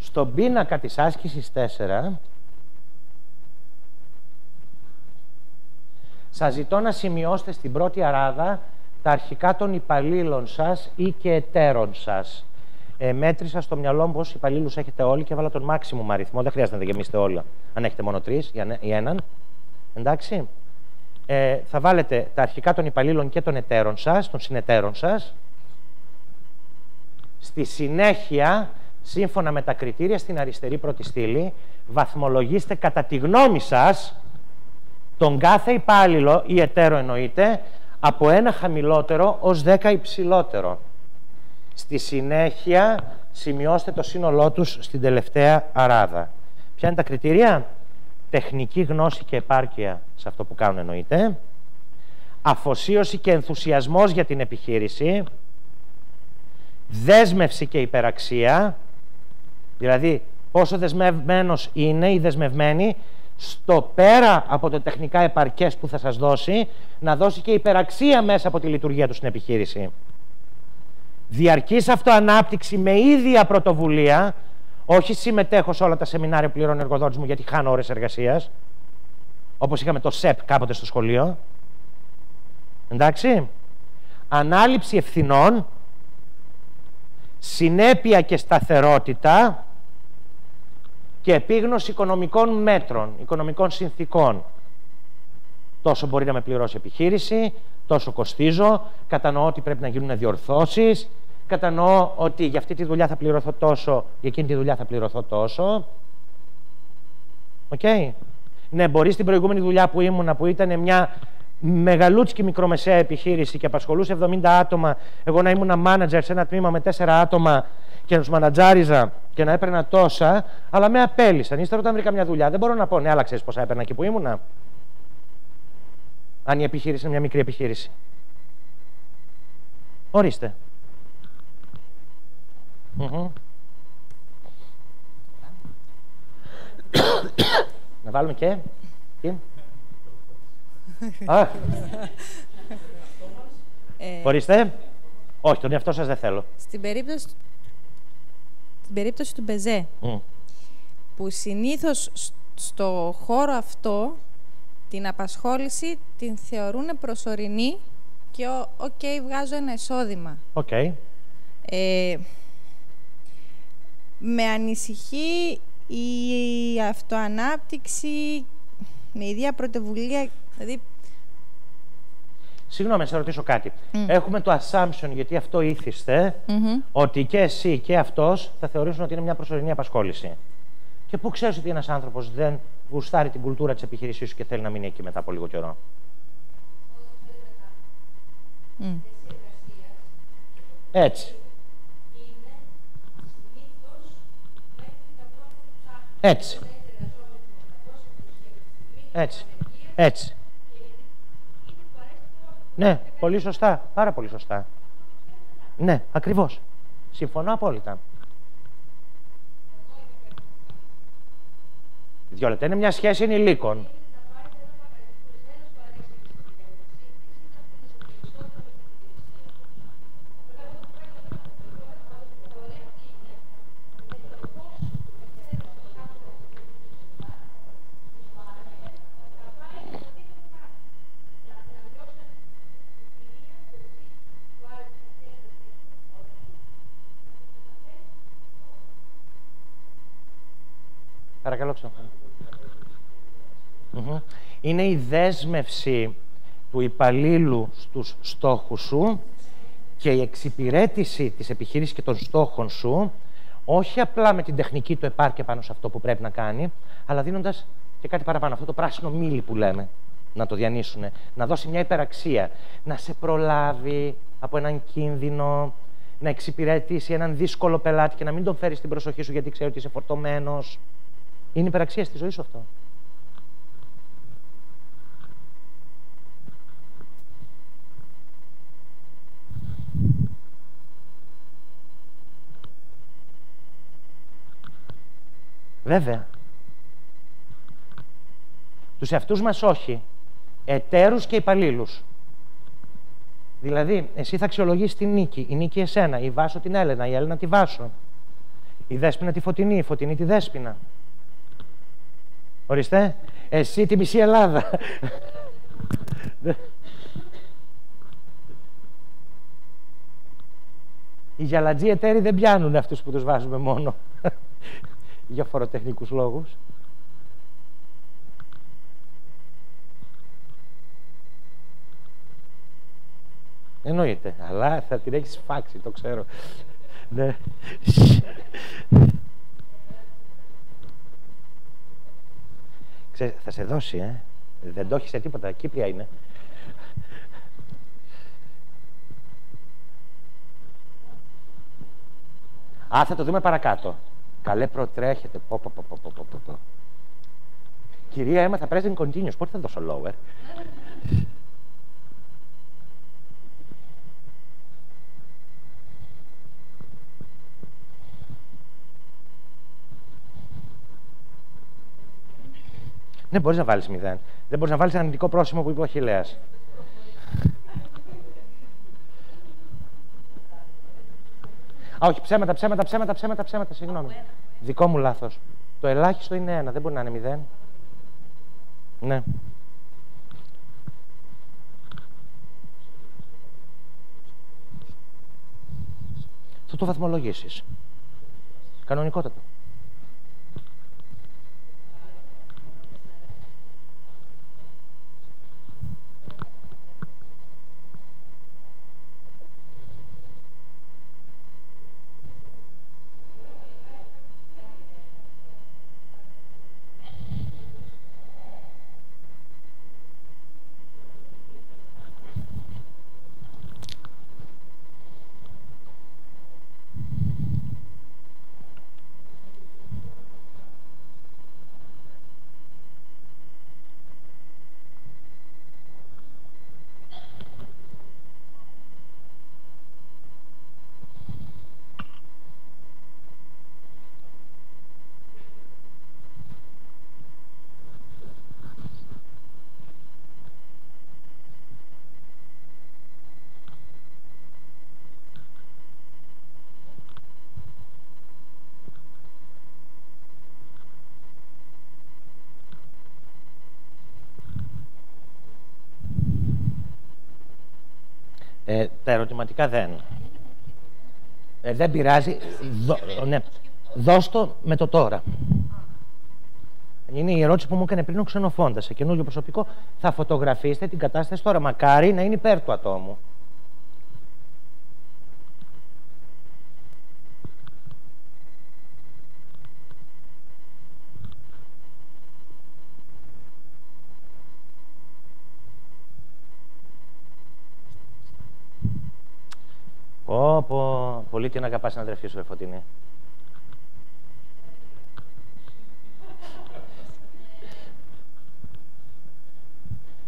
Στον πίνακα της άσκησης 4, σας ζητώ να σημειώσετε στην πρώτη αράδα τα αρχικά των υπαλλήλων σας ή και εταίρων σας. Μέτρησα στο μυαλό μου πόσους υπαλλήλους έχετε όλοι και έβαλα τον maximum αριθμό. Δεν χρειάζεται να τα γεμίσετε όλα, αν έχετε μόνο 3 ή έναν. Εντάξει. Θα βάλετε τα αρχικά των υπαλλήλων και των εταίρων σας, των συνεταίρων σας. Στη συνέχεια, σύμφωνα με τα κριτήρια στην αριστερή πρώτη στήλη, βαθμολογήστε κατά τη γνώμη σας τον κάθε υπάλληλο ή εταίρο εννοείται, από 1 χαμηλότερο ως 10 υψηλότερο. Στη συνέχεια, σημειώστε το σύνολό τους στην τελευταία αράδα. Ποια είναι τα κριτήρια? Τεχνική γνώση και επάρκεια σε αυτό που κάνουν εννοείται. Αφοσίωση και ενθουσιασμός για την επιχείρηση. Δέσμευση και υπεραξία. Δηλαδή, πόσο δεσμευμένος είναι ή δεσμευμένη στο πέρα από το τεχνικά επαρκές που θα σας δώσει, να δώσει και υπεραξία μέσα από τη λειτουργία του στην επιχείρηση. Διαρκής αυτοανάπτυξη με ίδια πρωτοβουλία, όχι συμμετέχω σε όλα τα σεμινάρια που πληρώνει ο εργοδότης μου γιατί χάνω ώρες εργασίας, όπως είχαμε το ΣΕΠ κάποτε στο σχολείο. Εντάξει. Ανάληψη ευθυνών, συνέπεια και σταθερότητα και επίγνωση οικονομικών μέτρων, οικονομικών συνθήκων. Τόσο μπορεί να με πληρώσει η επιχείρηση, τόσο κοστίζω, κατανοώ ότι πρέπει να γίνουν διορθώσεις, κατανοώ ότι για αυτή τη δουλειά θα πληρωθώ τόσο, για εκείνη τη δουλειά θα πληρωθώ τόσο. Οκ. Ναι, μπορεί στην προηγούμενη δουλειά που ήμουνα, που ήταν μια μεγαλούτσικη μικρομεσαία επιχείρηση και απασχολούσε 70 άτομα, εγώ να ήμουν manager σε ένα τμήμα με 4 άτομα και να τους μανατζάριζα και να έπαιρνα τόσα, αλλά με απέλυσαν. Ύστερα όταν βρήκα μια δουλειά, δεν μπορώ να πω ναι, αλλά ξέρεις πόσα έπαιρνα εκεί που ήμουνα. Αν η επιχείρηση είναι μια μικρή επιχείρηση. Ορίστε. Να βάλουμε και... Ορίστε. Όχι, τον εαυτό σας δεν θέλω. Στην περίπτωση του Μπεζέ, που συνήθως στο χώρο αυτό την απασχόληση την θεωρούν προσωρινή και βγάζω ένα εισόδημα. Με ανησυχεί η αυτοανάπτυξη με ίδια πρωτοβουλία, δηλαδή... Συγγνώμη, να σε ρωτήσω κάτι. Έχουμε το assumption, γιατί αυτό ήθιστε, ότι και εσύ και αυτός θα θεωρήσουν ότι είναι μια προσωρινή απασχόληση. Και πού ξέρεις ότι ένας άνθρωπος δεν γουστάρει την κουλτούρα της επιχείρησής σου και θέλει να μείνει εκεί μετά από λίγο καιρό? Έτσι. Έτσι. Έτσι. Έτσι. Ναι, πολύ σωστά. Πάρα πολύ σωστά. Ναι, ακριβώς. Συμφωνώ απόλυτα. 2 λεπτά. Είναι μια σχέση ενηλίκων. Παρακαλώ, ξανά. Είναι η δέσμευση του υπαλλήλου στους στόχους σου και η εξυπηρέτηση της επιχείρησης και των στόχων σου, όχι απλά με την τεχνική του επάρκεια πάνω σε αυτό που πρέπει να κάνει, αλλά δίνοντας και κάτι παραπάνω, αυτό το πράσινο μήλι που λέμε, να το διανύσουν, να δώσει μια υπεραξία, να σε προλάβει από έναν κίνδυνο, να εξυπηρετήσει έναν δύσκολο πελάτη και να μην τον φέρει στην προσοχή σου γιατί ξέρει ότι είσαι φορτωμένος. Είναι υπεραξία στη ζωή σου αυτό. Βέβαια. Τους εαυτούς μας όχι. Εταίρους και υπαλλήλους. Δηλαδή, εσύ θα αξιολογήσεις την Νίκη, η Νίκη εσένα, η Βάσο την Έλενα, η Έλενα τη Βάσο. Η Δέσποινα τη Φωτεινή, η Φωτεινή τη Δέσποινα. Ορίστε. Εσύ τη μισή Ελλάδα. Οι γυαλατζοί εταίροι δεν πιάνουν αυτούς που τους βάζουμε μόνο. Για φοροτεχνικούς λόγους. Εννοείται, αλλά θα την έχεις φάξει, το ξέρω. Ναι. Θα σε δώσει, δεν το έχεις σε τίποτα, Κύπρια είναι. Α, θα το δούμε παρακάτω. Καλέ, προτρέχετε. Πω. Κυρία έμαθα present continuous. Πότε θα δώσω lower? Δεν μπορείς να βάλεις 0. Δεν μπορείς να βάλεις ένα αρνητικό πρόσημο που είπε ο Αχιλλέας. Α, όχι, ψέματα, συγγνώμη. Δικό μου λάθος. Το ελάχιστο είναι 1, δεν μπορεί να είναι 0. Ναι. Θα το βαθμολογήσεις. Κανονικότατο. Τα ερωτηματικά δεν. Δεν πειράζει. Ναι. Δώσ' το με το τώρα. Είναι η ερώτηση που μου έκανε πριν ο Ξενοφώντας. Σε καινούριο προσωπικό θα φωτογραφίσετε την κατάσταση τώρα. Μακάρι να είναι υπέρ του ατόμου. Πολύ την αγαπάς να τρεφείς σου, Φωτεινή.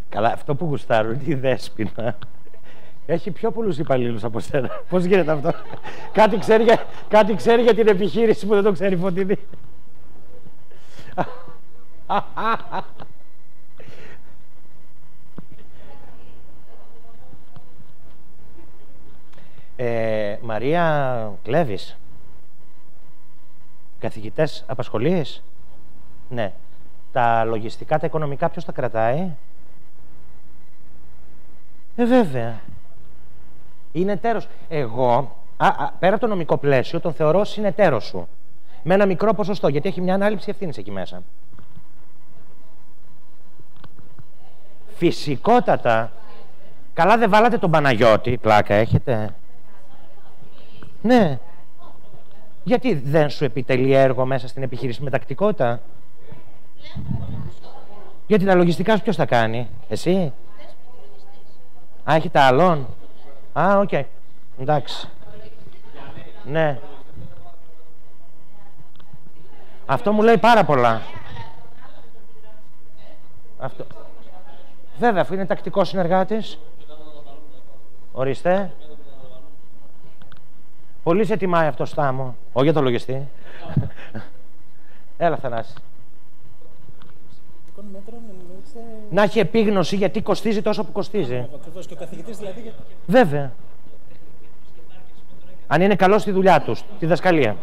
Καλά, αυτό που γουστάρουν είναι η Δέσποινα. Έχει πιο πολλούς υπαλλήλους από σένα. Πώς γίνεται αυτό? Κάτι ξέρει για την επιχείρηση που δεν το ξέρει η Φωτεινή. Μαρία, κλέβεις? Καθηγητές απασχολείς? Ναι. Τα λογιστικά, τα οικονομικά ποιος τα κρατάει? Βέβαια. Είναι εταίρος. Εγώ, πέρα από το νομικό πλαίσιο, τον θεωρώ συνεταίρος σου. Με ένα μικρό ποσοστό, γιατί έχει μια ανάληψη ευθύνης εκεί μέσα. Φυσικότατα. Καλά δεν βάλατε τον Παναγιώτη, πλάκα έχετε? Ναι. Γιατί δεν σου επιτελεί έργο μέσα στην επιχείρηση με τακτικότητα? Γιατί τα λογιστικά σου ποιος τα κάνει? Εσύ? Α, έχει τα άλλον? Α, οκ. Εντάξει. Ναι. Αυτό μου λέει πάρα πολλά. Αυτό. Βέβαια, αφού είναι τακτικός συνεργάτης. Ορίστε. Πολύ σε τιμάει αυτό Στάμο. Όχι για το λογιστή. Έλα, Θανάση. Να έχει επίγνωση γιατί κοστίζει τόσο που κοστίζει. Ακριβώς, και ο καθηγητής δηλαδή. Βέβαια. Αν είναι καλό στη δουλειά τους, τη δασκαλία.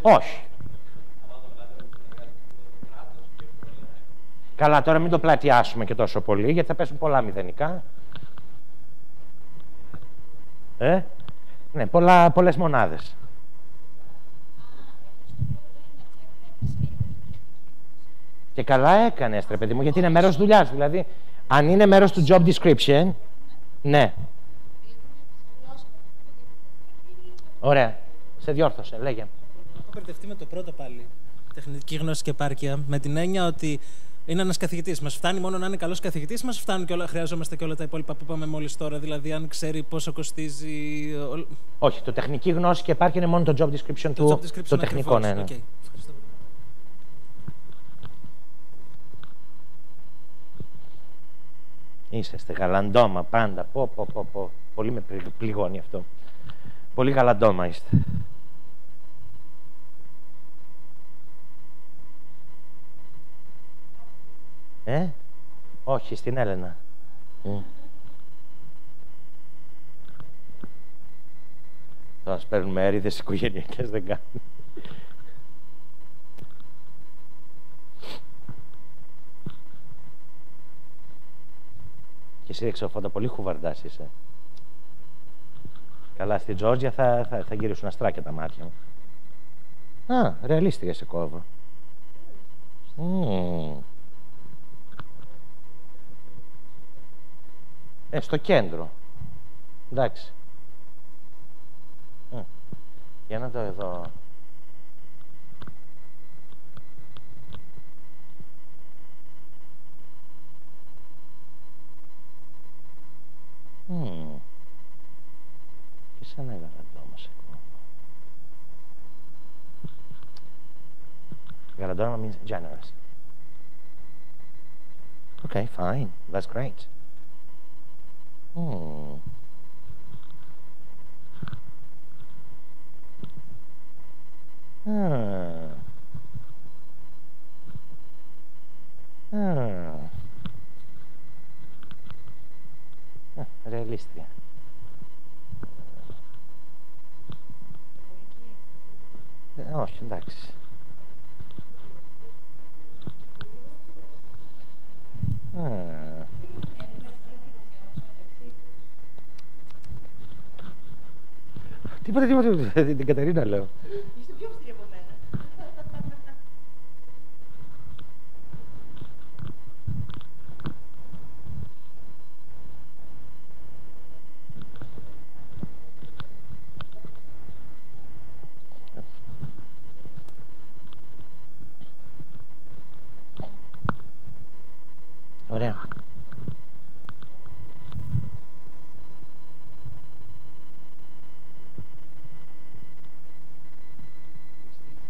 Όχι. Καλά, τώρα μην το πλατιάσουμε και τόσο πολύ, γιατί θα πέσουν πολλά μηδενικά. Ναι, πολλές μονάδες. Και καλά έκανες, ρε παιδί μου, γιατί είναι μέρος δουλειάς. Δηλαδή, αν είναι μέρος του job description, ναι. Ωραία. Σε διόρθωσε, λέγε. Έχω μπερδευτεί με το πρώτο πάλι. Τεχνική γνώση και επάρκεια. Με την έννοια ότι είναι ένας καθηγητής. Μας φτάνει μόνο να είναι καλός καθηγητής, μας φτάνουν και όλα. Χρειαζόμαστε και όλα τα υπόλοιπα που είπαμε μόλις τώρα. Δηλαδή, αν ξέρει πόσο κοστίζει. Όχι, το τεχνική γνώση και επάρκεια είναι μόνο το job description του. Το τεχνικό, ναι. Okay. Ευχαριστώ. Είσαστε γαλαντόμα πάντα. Πολύ με πληγώνει αυτό. Πολύ γαλαντόμα είστε. Όχι, στην Έλενα. Θα μας παίρνουμε έρηδες οικογενειακές, δεν κάνουν. Και εσύ εξωφόντα πολύ χουβαρντάς είσαι. Καλά, στη Τζόρτζια θα γυρίσουν αστράκια τα μάτια μου. Α, ρεαλίστηκα σε κόβω. Στο κέντρο. Εντάξει. Για να δω εδώ. Και σαν ένα γαλαντόμα σε κόμμα. Γαλαντόμα means generous. Okay, fine. That's great. Ρεαλίστρια. Όχι, εντάξει. Τίποτα, την Κατερίνα λέω. Είστε πιο αυστηροί από μένα. Ωραία.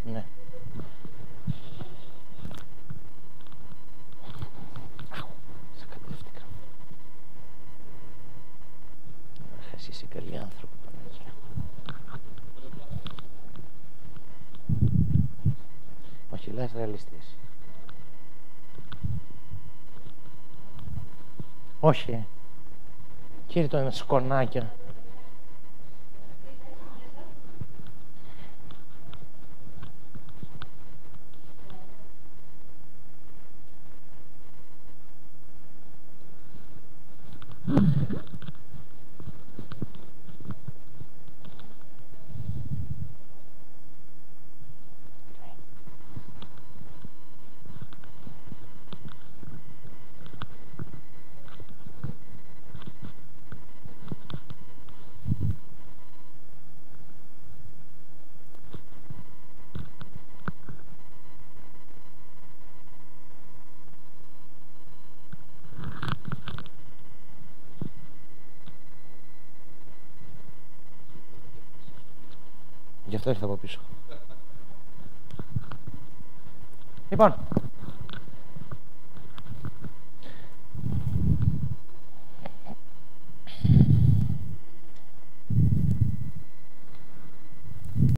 Ναι. Σε κατεύτηκα. Εσύ είσαι καλή άνθρωπο, Παναγία. Όχι, λες ρεαλιστής. Όχι. Κύριε, το είναι σκονάκια. Γι' αυτό ήρθα από πίσω. Λοιπόν,